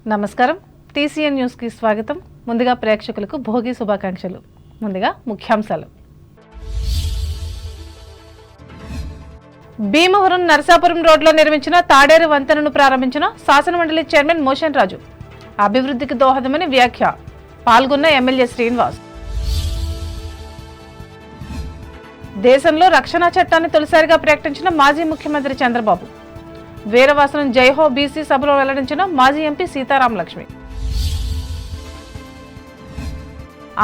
నమస్కారం TCN news కి స్వాగతం. ముందుగా ప్రేక్షకులకు భోగి శుభాకాంక్షలు. ముందుగా ముఖ్యాంశాలు. భీమవరం నరసాపురం రోడ్లో నిర్మించిన తాడేరు వంతెనను ప్రారంభించిన శాసనమండలి చైర్మన్ మోషన్ రాజు. అభివృద్ధికి దోహదమని వ్యాఖ్య. పాల్గొన్న ఎమ్మెల్యే శ్రీనివాస్. దేశంలో రక్షణ చట్టాన్ని తొలిసారిగా ప్రకటించిన మాజీ ముఖ్యమంత్రి చంద్రబాబు. వీరవాసనం జైహో బీసీ సభలో వెల్లడించిన మాజీ ఎంపీ సీతారాం లక్ష్మి.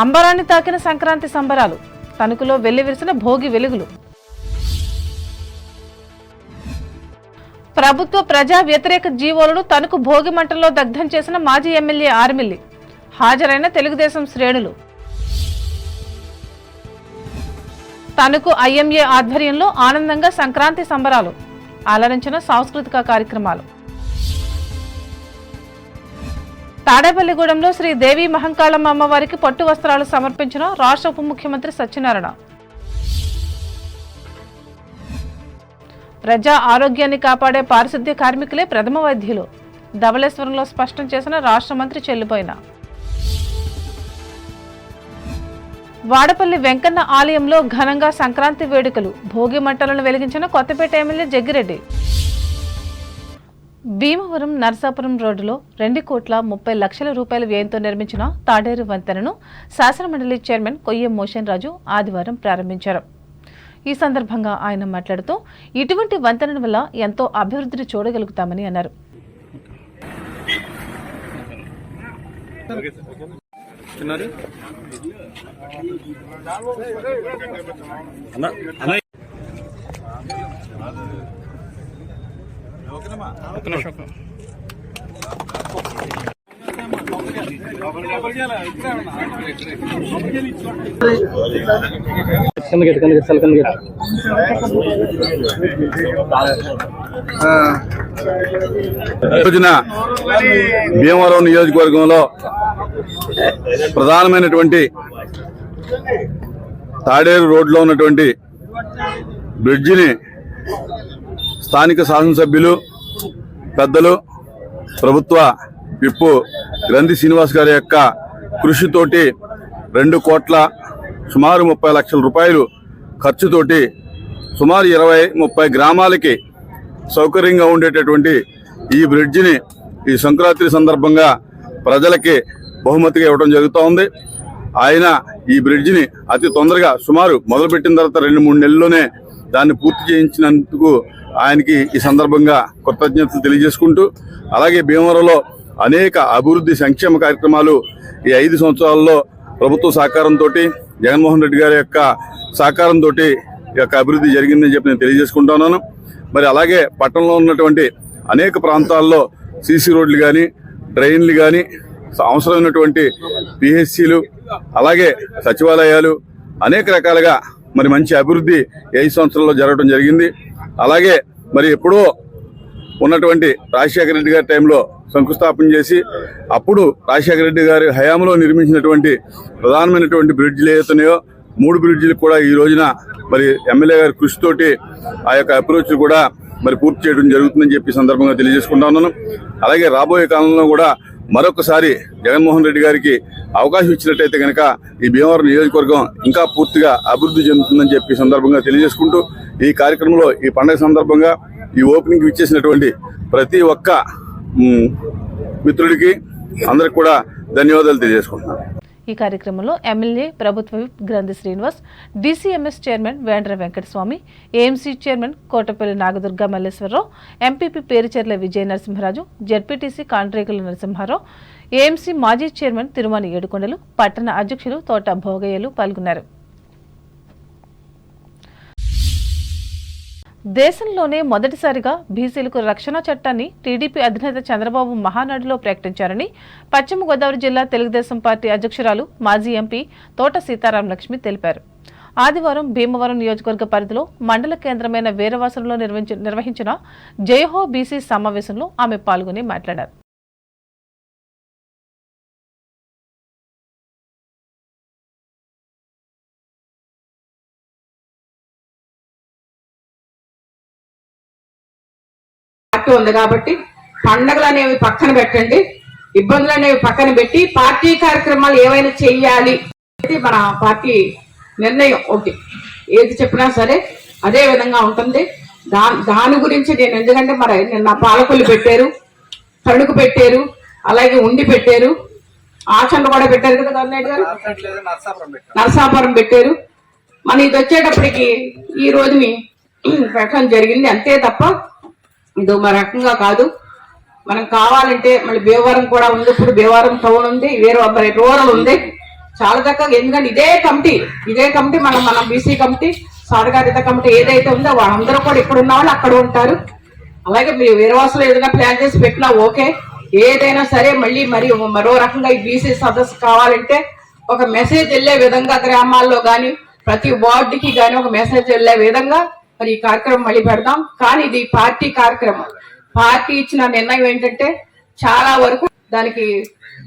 అంబరాన్ని తాకిన సంక్రాంతి సంబరాలు. తణుకులో వెల్లివిరిసిన భోగి వెలుగులు. ప్రభుత్వ ప్రజా వ్యతిరేక జీవోలను తణుకు భోగి మంటల్లో దగ్ధం చేసిన మాజీ ఎమ్మెల్యే ఆర్మిల్లి. హాజరైన తెలుగుదేశం శ్రేణులు. తణుకు ఐఎంఏ ఆధ్వర్యంలో ఆనందంగా సంక్రాంతి సంబరాలు. అలరించిన సాంస్కృతిక కార్యక్రమాలు. తాడేపల్లిగూడెంలో శ్రీ దేవి మహంకాళమ్మ అమ్మవారికి పట్టు వస్త్రాలు సమర్పించిన రాష్ట్ర ఉప ముఖ్యమంత్రి సత్యనారాయణ. ప్రజా ఆరోగ్యాన్ని కాపాడే పారిశుద్ధ్య కార్మికులే ప్రథమ వైద్యులు. ధవళేశ్వరంలో స్పష్టం చేసిన రాష్ట్ర మంత్రి చెల్లిపోయిన. వాడపల్లి వెంకన్న ఆలయంలో ఘనంగా సంక్రాంతి వేడుకలు. భోగి మంటలను వెలిగించిన కొత్తపేట ఎమ్మెల్యే జగ్గిరెడ్డి. భీమవరం నరసాపురం రోడ్డులో 2,30,00,000 రూపాయల వ్యయంతో నిర్మించిన తాడేరు వంతెనను శాసనమండలి చైర్మన్ కొయ్యం మోషన్ రాజు ఆదివారం ప్రారంభించారు. ఈ సందర్భంగా ఆయన మాట్లాడుతూ ఇటువంటి వంతెన వల్ల ఎంతో అభివృద్ధిని చూడగలుగుతామని అన్నారు. భీమవరం నియోజకవర్గంలో ప్రధానమైనటువంటి తాడేరు రోడ్లో ఉన్నటువంటి బ్రిడ్జిని స్థానిక శాసనసభ్యులు పెద్దలు ప్రభుత్వ విప్పు గ్రంథి శ్రీనివాస్ గారి యొక్క కృషితోటి 2 కోట్ల సుమారు 30 లక్షల రూపాయలు ఖర్చుతోటి సుమారు 20-30 గ్రామాలకి సౌకర్యంగా ఉండేటటువంటి ఈ బ్రిడ్జిని ఈ సంక్రాంతి సందర్భంగా ప్రజలకి బహుమతిగా ఇవ్వడం జరుగుతూ ఉంది. ఆయన ఈ బ్రిడ్జిని అతి తొందరగా సుమారు మొదలుపెట్టిన తర్వాత 2-3 నెలల్లోనే దాన్ని పూర్తి చేయించినందుకు ఆయనకి ఈ సందర్భంగా కృతజ్ఞతలు తెలియజేసుకుంటూ, అలాగే భీమవరంలో అనేక అభివృద్ధి సంక్షేమ కార్యక్రమాలు ఈ 5 సంవత్సరాల్లో ప్రభుత్వ సహకారంతో జగన్మోహన్ రెడ్డి గారి యొక్క సహకారంతో ఈ యొక్క అభివృద్ధి జరిగిందని చెప్పి నేను తెలియజేసుకుంటున్నాను. మరి అలాగే పట్టణంలో ఉన్నటువంటి అనేక ప్రాంతాల్లో సీసీ రోడ్లు కానీ డ్రైన్లు కానీ అవసరమైనటువంటి పిహెచ్సిలు అలాగే సచివాలయాలు అనేక రకాలుగా మరి మంచి అభివృద్ధి 5 సంవత్సరాల్లో జరగడం జరిగింది. అలాగే మరి ఎప్పుడో ఉన్నటువంటి రాజశేఖర రెడ్డి గారి టైంలో శంకుస్థాపన చేసి అప్పుడు రాజశేఖర రెడ్డి గారి హయాంలో నిర్మించినటువంటి ప్రధానమైనటువంటి బ్రిడ్జిలు ఏతున్నాయో 3 బ్రిడ్జిలు కూడా ఈ రోజున మరి ఎమ్మెల్యే గారి కృషితోటి ఆ యొక్క అప్రోచ్ కూడా మరి పూర్తి చేయడం జరుగుతుందని చెప్పి సందర్భంగా తెలియజేసుకుంటా ఉన్నాను. అలాగే రాబోయే కాలంలో కూడా మరొకసారి జగన్మోహన్ రెడ్డి గారికి అవకాశం ఇచ్చినట్టయితే కనుక ఈ భీమవరం నియోజకవర్గం ఇంకా పూర్తిగా అభివృద్ధి చెందుతుందని చెప్పి సందర్భంగా తెలియజేసుకుంటూ, ఈ కార్యక్రమంలో ఈ పండుగ సందర్భంగా ఈ ఓపెనింగ్ ఇచ్చేసినటువంటి ప్రతి ఒక్క మిత్రుడికి అందరికి కూడా ధన్యవాదాలు తెలియజేసుకుంటున్నాను. ఈ కార్యక్రమంలో ఎమ్మెల్యే ప్రభుత్వ whip Granthi Srinivas, DCMS chairman Vendra Venkataswamy, AMC chairman Kotapalli Nagadurga Malleswararao, MPP Perucherla Vijaya Narasimharaju, ZPTC Kantrekula Narasimharao, AMC మాజీ చైర్మన్ తిరుమల ఏడుకొండలు, పట్టణ అధ్యక్షులు తోట భోగయ్యలు పాల్గొన్నారు. దేశంలోనే మొదటిసారిగా బీసీలకు రక్షణ చట్టాన్ని టీడీపీ అధినేత చంద్రబాబు మహానాడులో ప్రకటించారని పశ్చిమ గోదావరి జిల్లా తెలుగుదేశం పార్టీ అధ్యక్షురాలు మాజీ ఎంపీ తోట సీతారాం లక్ష్మి తెలిపారు. ఆదివారం భీమవరం నియోజకవర్గ పరిధిలో మండల కేంద్రమైన వీరవాసంలో నిర్వహించిన జైహో బీసీ సమావేశంలో ఆమె పాల్గొని మాట్లాడారు. ఉంది కాబట్టి పండగలు అనేవి పక్కన పెట్టండి. ఇబ్బందులు అనేవి పక్కన పెట్టి పార్టీ కార్యక్రమాలు ఏవైనా చెయ్యాలి మన పార్టీ నిర్ణయం ఒకటి, ఏది చెప్పినా సరే అదే విధంగా ఉంటుంది. దాని గురించి నేను ఎందుకంటే మరి నిన్న పాలకొల్లు పెట్టారు, తణుకు పెట్టారు, అలాగే ఉండి పెట్టారు, ఆచండ కూడా పెట్టారు కదా గవర్నమెంట్ గారు, నరసాపురం పెట్టారు. మన ఇది వచ్చేటప్పటికి ఈ రోజుని పెట్టడం జరిగింది అంతే తప్ప ఇది ఒక రకంగా కాదు. మనం కావాలంటే మళ్ళీ భీమవరం కూడా ఉంది, ఇప్పుడు భీమవరం టౌన్ ఉంది, వేరే రూరల్ ఉంది, చాలా చక్కగా. ఎందుకంటే ఇదే కమిటీ మన బీసీ కమిటీ, సాధికారిత కమిటీ ఏదైతే ఉందో వాళ్ళందరూ కూడా ఇక్కడ ఉన్న వాళ్ళు అక్కడ ఉంటారు. అలాగే మీరు వీరవాసులు ఏదైనా ప్లాన్ చేసి పెట్టినా ఓకే. ఏదైనా సరే మళ్ళీ మరో రకంగా ఈ బీసీ సదస్సు కావాలంటే ఒక మెసేజ్ వెళ్లే విధంగా గ్రామాల్లో కానీ ప్రతి వార్డుకి కానీ ఒక మెసేజ్ వెళ్లే విధంగా మరి ఈ కార్యక్రమం మళ్ళీ పెడదాం. కానీ ఇది పార్టీ కార్యక్రమం. పార్టీ ఇచ్చిన నిర్ణయం ఏంటంటే చాలా వరకు దానికి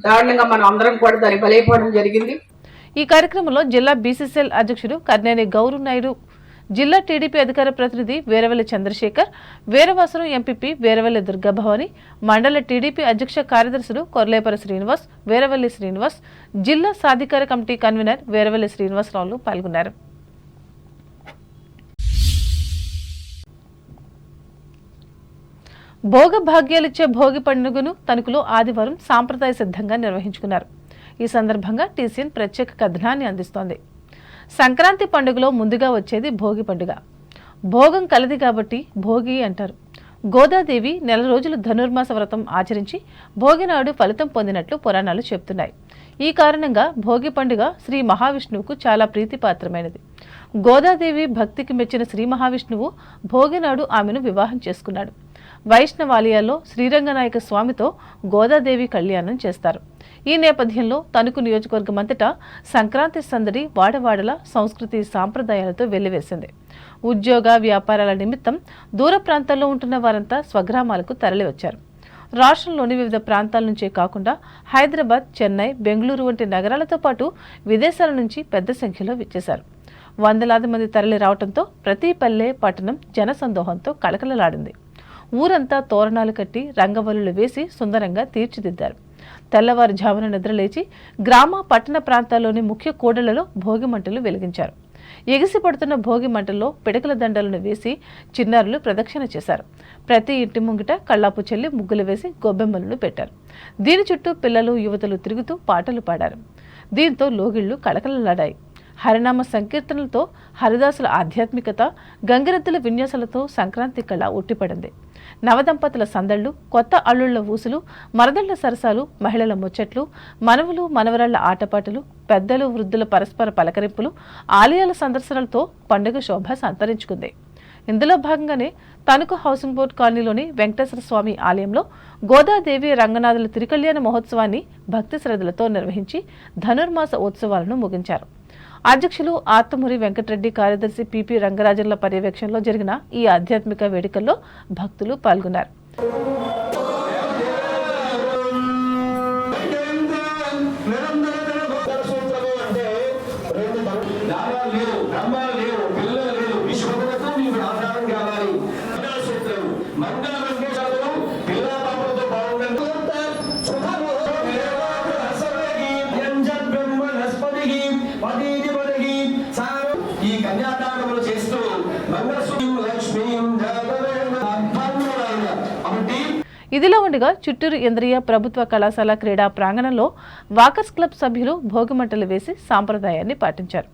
దారుణంగా మనం అందరం కూడా దానికి బలైపోవడం జరిగింది. ఈ కార్యక్రమంలో జిల్లా బీసీసీఎల్ అధ్యక్షుడు కర్నేని గౌరు నాయుడు, జిల్లా టీడీపీ అధికార ప్రతినిధి వీరవల్లి చంద్రశేఖర్, వీరవాసరం ఎంపీపీ వీరవల్లి దుర్గాభవాని, మండల టీడీపీ అధ్యక్ష కార్యదర్శులు కొర్లేపర శ్రీనివాస్, వీరవల్లి శ్రీనివాస్, జిల్లా సాధికార కమిటీ కన్వీనర్ వీరవల్లి శ్రీనివాసరావులు పాల్గొన్నారు. భోగ భాగ్యాలిచ్చే భోగి పండుగను తణుకులో ఆదివారం సాంప్రదాయ సిద్ధంగా నిర్వహించుకున్నారు. ఈ సందర్భంగా టీసీఎన్ ప్రత్యేక కథనాన్ని అందిస్తోంది. సంక్రాంతి పండుగలో ముందుగా వచ్చేది భోగి పండుగ. భోగం కలది కాబట్టి భోగి అంటారు. గోదాదేవి నెల రోజులు ధనుర్మాస వ్రతం ఆచరించి భోగినాడు ఫలితం పొందినట్లు పురాణాలు చెబుతున్నాయి. ఈ కారణంగా భోగి పండుగ శ్రీ మహావిష్ణువుకు చాలా ప్రీతిపాత్రమైనది. గోదాదేవి భక్తికి మెచ్చిన శ్రీ మహావిష్ణువు భోగినాడు ఆమెను వివాహం చేసుకున్నాడు. వైష్ణవాలయాల్లో శ్రీరంగనాయక స్వామితో గోదాదేవి కళ్యాణం చేస్తారు. ఈ నేపథ్యంలో తణుకు నియోజకవర్గం అంతటా సంక్రాంతి సందడి వాడవాడల సంస్కృతి సాంప్రదాయాలతో వెల్లివేసింది. ఉద్యోగ వ్యాపారాల నిమిత్తం దూర ప్రాంతాల్లో ఉంటున్న వారంతా స్వగ్రామాలకు తరలివచ్చారు. రాష్ట్రంలోని వివిధ ప్రాంతాల నుంచే కాకుండా హైదరాబాద్, చెన్నై, బెంగళూరు వంటి నగరాలతో పాటు విదేశాల నుంచి పెద్ద సంఖ్యలో విచ్చేశారు. వందలాది మంది తరలి రావడంతో ప్రతి పల్లె, పట్టణం జనసందోహంతో కలకలలాడింది. ఊరంతా తోరణాలు కట్టి రంగవల్లులు వేసి సుందరంగా తీర్చిదిద్దారు. తెల్లవారుజామున నిద్రలేచి గ్రామ, పట్టణ ప్రాంతాల్లోని ముఖ్య కూడళ్లలో భోగి మంటలు వెలిగించారు. ఎగిసిపడుతున్న భోగి మంటల్లో పిడకల దండలను వేసి చిన్నారులు ప్రదక్షిణ చేశారు. ప్రతి ఇంటి ముంగిట కళ్ళాపు చెల్లి ముగ్గులు వేసి గొబ్బెమ్మలను పెట్టారు. దీని చుట్టూ పిల్లలు, యువతులు తిరుగుతూ పాటలు పాడారు. దీంతో లోగిళ్లు కళకళలాడాయి. హరినామ సంకీర్తనలతో, హరిదాసుల ఆధ్యాత్మికత, గంగిరెద్దుల విన్యాసాలతో సంక్రాంతి కళ ఉట్టిపడింది. నవదంపతుల సందళ్లు, కొత్త అల్లుళ్ల ఊసులు, మరదళ్ల సరసాలు, మహిళల ముచ్చట్లు, మనవలు మనవరాళ్ల ఆటపాటలు, పెద్దలు వృద్ధుల పరస్పర పలకరింపులు, ఆలయాల సందర్శనలతో పండుగ శోభ సంతరించుకుంది. ఇందులో భాగంగానే తణుకు హౌసింగ్ బోర్డు కాలనీలోని వెంకటేశ్వర స్వామి ఆలయంలో గోదాదేవి రంగనాథుల తిరుకల్యాణ మహోత్సవాన్ని భక్తి శ్రద్ధలతో నిర్వహించి ధనుర్మాస ఉత్సవాలను ముగించారు. అధ్యక్షులు ఆత్మూరి వెంకటరెడ్డి, కార్యదర్శి పిపి రంగరాజన్ల పర్యవేక్షణలో జరిగిన ఈ ఆధ్యాత్మిక వేడుకల్లో భక్తులు పాల్గొన్నారు. ఇదిలా ఉండగా చిట్టూరు ఇంద్రియ ప్రభుత్వ కళాశాల క్రీడా ప్రాంగణంలో వాకర్స్ క్లబ్ సభ్యులు భోగిమంటలు వేసి సాంప్రదాయాన్ని పాటించారు.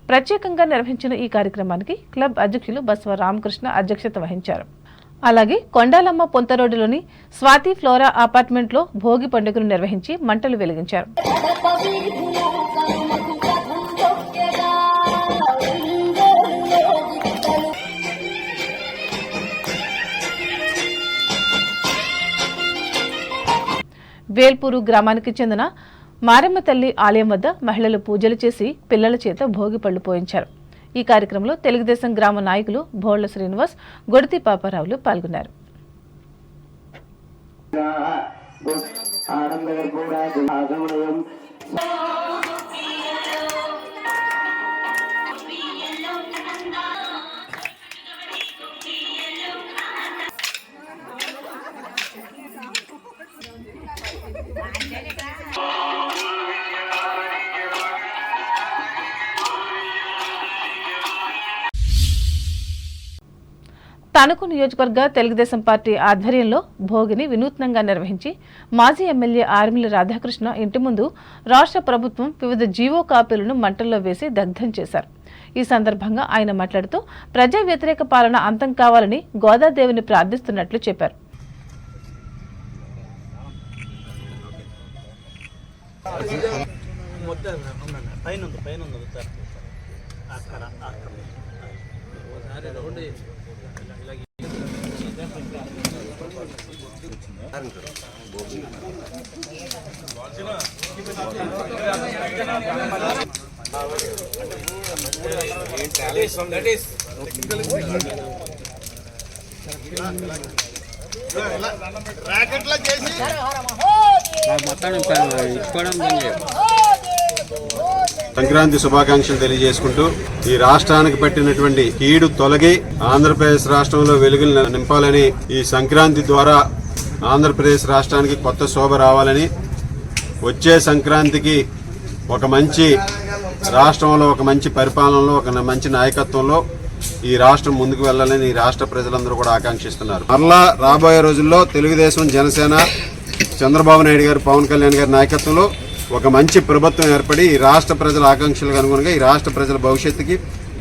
ప్రత్యేకంగా నిర్వహించిన ఈ కార్యక్రమానికి క్లబ్ అధ్యక్షులు బస్వ రామకృష్ణ అధ్యక్షత వహించారు. అలాగే కొండాలమ్మ పొంత రోడ్డులోని స్వాతి ఫ్లోరా అపార్ట్మెంట్లో భోగి పండుగను నిర్వహించి మంటలు వెలిగించారు. వేల్పూరు గ్రామానికి చెందిన మారెమ్మ తల్లి ఆలయం వద్ద మహిళలు పూజలు చేసి పిల్లల చేత భోగి పళ్లు పోయించారు. ఈ కార్యక్రమంలో తెలుగుదేశం గ్రామ నాయకులు భోళ్ల శ్రీనివాస్, గొడితి పాపారావులు పాల్గొన్నారు. తణుకు నియోజకవర్గ తెలుగుదేశం పార్టీ ఆధ్వర్యంలో భోగిని వినూత్నంగా నిర్వహించి మాజీ ఎమ్మెల్యే ఆర్మిల రాధాకృష్ణ ఇంటి ముందు రాష్ట్ర ప్రభుత్వం వివిధ జీవో కాపీలను మంటల్లో వేసి దగ్ధం చేశారు. ఈ సందర్భంగా ఆయన మాట్లాడుతూ ప్రజా వ్యతిరేక పాలన అంతం కావాలని గోదాదేవిని ప్రార్థిస్తున్నట్లు చెప్పారు. సంక్రాంతి శుభాకాంక్షలు తెలియజేసుకుంటూ ఈ రాష్ట్రానికి పట్టినటువంటి కీడు తొలగి ఆంధ్రప్రదేశ్ రాష్ట్రంలో వెలుగులు నింపాలని, ఈ సంక్రాంతి ద్వారా ఆంధ్రప్రదేశ్ రాష్ట్రానికి కొత్త శోభ రావాలని, వచ్చే సంక్రాంతికి ఒక మంచి రాష్ట్రంలో, ఒక మంచి పరిపాలనలో, ఒక మంచి నాయకత్వంలో ఈ రాష్ట్రం ముందుకు వెళ్లాలని ఈ రాష్ట్ర ప్రజలందరూ కూడా ఆకాంక్షిస్తున్నారు. మరలా రాబోయే రోజుల్లో తెలుగుదేశం, జనసేన, చంద్రబాబు నాయుడు గారు, పవన్ కళ్యాణ్ గారి నాయకత్వంలో ఒక మంచి ప్రభుత్వం ఏర్పడి ఈ రాష్ట్ర ప్రజల ఆకాంక్షలకు అనుగుణంగా ఈ రాష్ట్ర ప్రజల భవిష్యత్తుకి,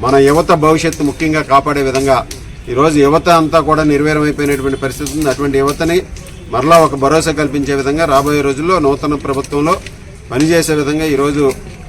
మన యువత భవిష్యత్తు ముఖ్యంగా కాపాడే విధంగా, ఈరోజు యువత అంతా కూడా నిర్వీర్యమైపోయినటువంటి పరిస్థితి ఉంది. అటువంటి యువతని మరలా ఒక భరోసా కల్పించే విధంగా రాబోయే రోజుల్లో నూతన ప్రభుత్వంలో పనిచేసే విధంగా ఈరోజు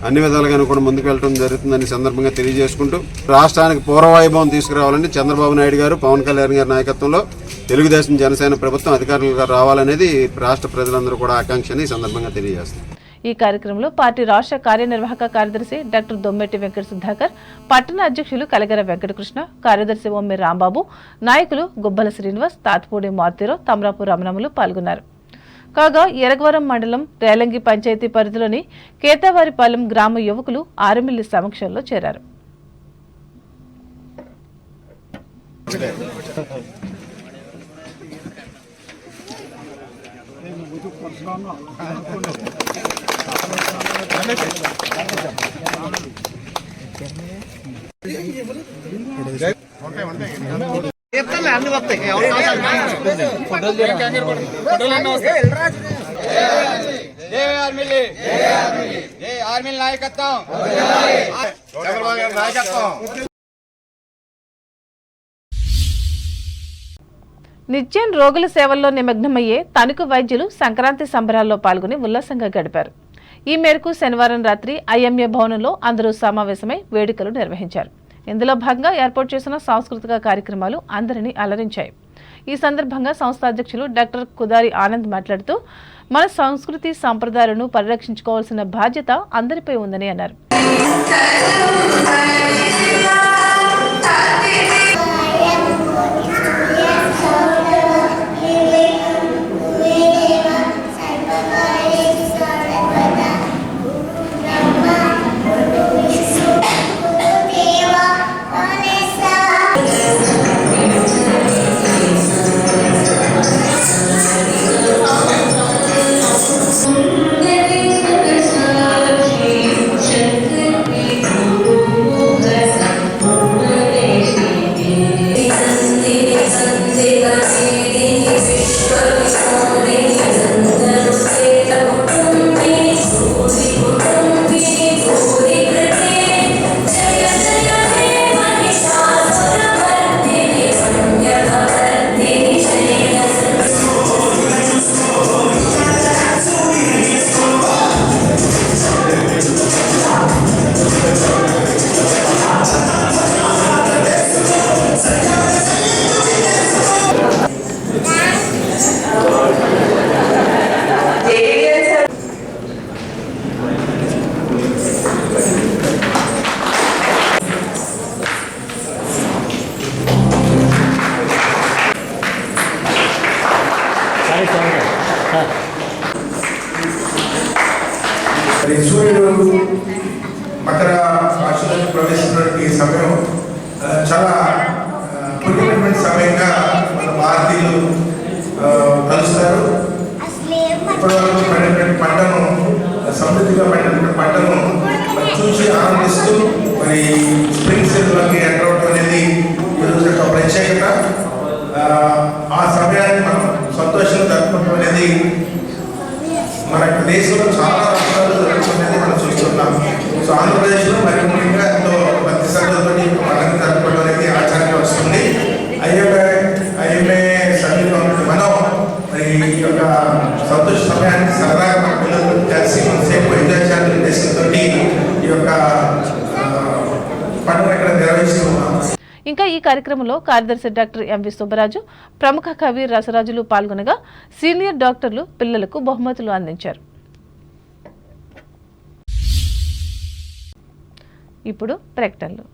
అన్ని విధాలుగాను కూడా ముందుకు వెళ్ళడం జరుగుతుందని సందర్భంగా తెలియజేసుకుంటూ, రాష్ట్రానికి పూర్వవైభవం తీసుకురావాలని చంద్రబాబు నాయుడు గారు, పవన్ కళ్యాణ్ గారి నాయకత్వంలో తెలుగుదేశం, జనసేన ప్రభుత్వం అధికారులుగా రావాలనేది రాష్ట్ర ప్రజలందరూ కూడా ఆకాంక్షని ఈ సందర్భంగా తెలియజేస్తారు. ఈ కార్యక్రమంలో పార్టీ రాష్ట్ర కార్యనిర్వాహక కార్యదర్శి డాక్టర్ దొమ్మెట్టి వెంకట సుధాకర్, పట్టణ అధ్యక్షులు కలగర వెంకటకృష్ణ, కార్యదర్శి ఒమ్మె రాంబాబు, నాయకులు గుబ్బల శ్రీనివాస్, తాత్పూడి మారుతీరావు, తమరాపు రమణములు పాల్గొన్నారు. కాగా ఎరగవరం మండలం రేలంగి పంచాయతీ పరిధిలోని కేతావారిపాలెం గ్రామ యువకులు ఆర్మిల్లి సమక్షంలో చేరారు. నిత్యం రోగుల సేవల్లో నిమగ్నమయ్యే తణుకు వైద్యులు సంక్రాంతి సంబరాల్లో పాల్గొని ఉల్లాసంగా గడిపారు. ఈ మేరకు శనివారం రాత్రి ఐఎంఏ భవనంలో అందరూ సమావేశమై వేడుకలు నిర్వహించారు. ఇందులో భాగంగా ఏర్పాటు చేసిన సాంస్కృతిక కార్యక్రమాలు అందరినీ అలరించాయి. ఈ సందర్భంగా సంస్థ అధ్యక్షులు డాక్టర్ కుదారి ఆనంద్ మాట్లాడుతూ, మన సంస్కృతి సంప్రదాయాలను పరిరక్షించుకోవాల్సిన బాధ్యత అందరిపై ఉందని అన్నారు. సూర్యుడు మకర రాశిలోకి ప్రవేశించినటువంటి సమయం చాలా పుణ్యమైనటువంటి సమయంగా మన భారతీయులు కలుస్తారు. ఇప్పటివరకు పడినటువంటి పంటను, సమృద్ధిగా పడినటువంటి పంటను మరి చూసి ఆనందిస్తూ మరి స్ప్రింగ్ సీజన్లోకి ఎంటర్ అవడం అనేది ఈరోజు యొక్క ప్రత్యేకత. ఆ సమయాన్ని మనం సంతోషంగా జరుపుకోవడం అనేది మన దేశంలో చాలా రాష్ట్రాలు జరుగుతున్నది మనం చూస్తున్నాం. సో ఆంధ్రప్రదేశ్లో మరి ముఖ్యంగా ఎంతో భక్తి శ్రద్ధలతో పండుగ జరుపుకోవడం అనేది ఆచారంగా వస్తుంది. ఐఎంఏ సభ్యులు మనం మరి ఈ యొక్క సంతోష సమయాన్ని సరదాగా మన పిల్లలతో కలిసి కొంతసేపు ఎంజాయ్ చేయాలనే ఉద్దేశంతో ఈ యొక్క పండుగ ఇక్కడ నిర్వహిస్తూ ఉన్నాం. ఇంకా ఈ కార్యక్రమంలో కార్యదర్శి డాక్టర్ ఎంవి సుబ్బరాజు, ప్రముఖ కవి రసరాజులు పాల్గొనగా సీనియర్ డాక్టర్లు పిల్లలకు బహుమతులు అందించారు. ఇప్పుడు ప్రకటనలు.